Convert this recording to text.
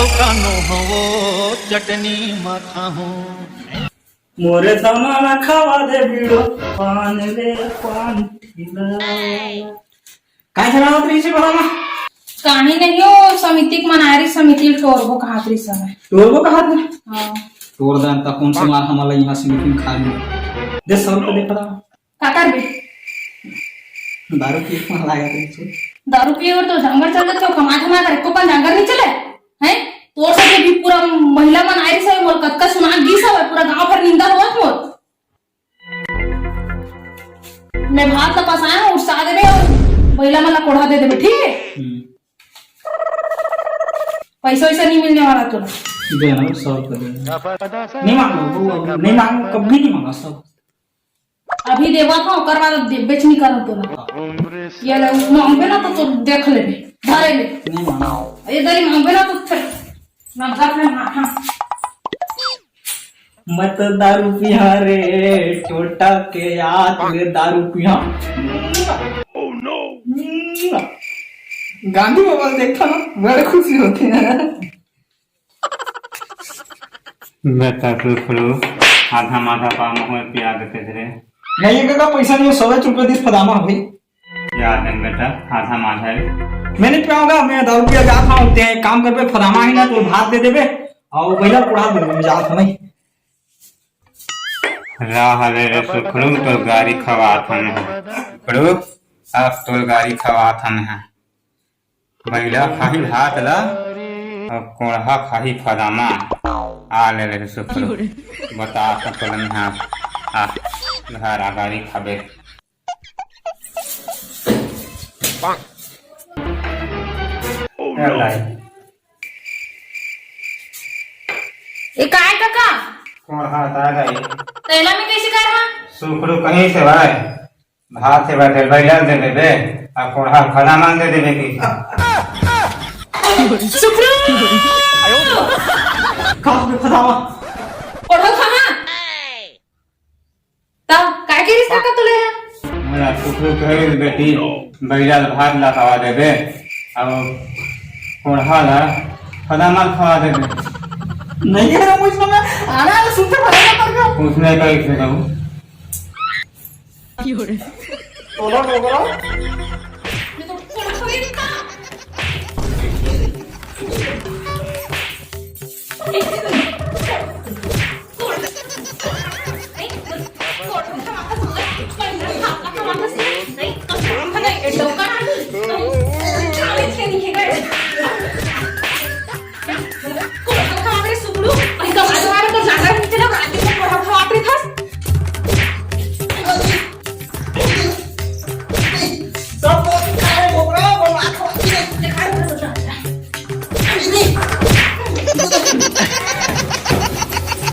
लौकानो हवो चटनी माखा हो मोरे दमा खावा दे बीड़ो पान रे पान ठिला काय झाला होत रे बाबा काही नाही हो समितिक मनारी समिति टोरबो कहात रे समय टोरबो कहात रे हां टोर दान ता कौन से मार हमारा यहाँ समिति में खा ली दे 100 रुपए दे पड़ा का कर बे दारू पी के लाया रे दारू पिए और तो जंगल चल जाते हो कमा धमा करे को पण जंगल नहीं चले हैं तोर से भी पूरा महिला मन आरी सब मोर कतका सुना दी सब पूरा गांव भर निंदा होत मोर मैं भात का पास आया हूं उठा दे महिला मला कोढ़ा दे दे ठीक है पैसा वैसा नहीं मिलने वाला तुला देना 100 रुपए दे नहीं मांगो नहीं मांगो कभी नहीं मांगा 100 अभी देवा था ओकर बाद बेच नहीं करत तुला ये ले मांगबे ना तो देख लेबे धरे ले नहीं मांगा ये दरी मांगबे ना तो फिर ना घर में हां मत दारू पिया रे टोटा के याद में दारू पिया ओह नो गांधी बाबा देखा ना बड़े खुशी होती है बेटा खुलू आधा माथा पाम हुए पिया देते थे नहीं ये का पैसा नहीं 100 रुपए दिस फदामा भाई याद है बेटा आधा माथा है मैं नहीं पियाऊंगा मैं दारू पिया जा था होते हैं काम कर पे फदामा ही ना तो भात दे देबे और भैया कुड़ा दे मैं जा था नहीं राह ले रे सुखलू तो गाड़ी खवा थन खुलू अब तो गाड़ी खवा थन है महिला खाही हाथ ला और कोढ़ा खाही फदामा आ ले रे सुखलू बता सकल नहीं आ घर आ गाड़ी खाबे ये काय काका कोढ़ा आ गई तैला में कैसे कर रहा सुखलू कहीं से भाई भात से बैठे बैठा दे देबे आ कोढ़ा फला मान दे देबे की सुखरू कहां पे फदामा कोढ़ा कहां ता काय के रिश्ता का तुले है मेरा सुखलू कहे बेटी बैठा भात ला खवा देबे अब कोढ़ा ला फला मान खवा देबे नहीं है ना मुझ में आना है सुनते फदामा कर गया पूछने का एक से कहूं तोला बोलो ये तो कोढ़ा ही का नहीं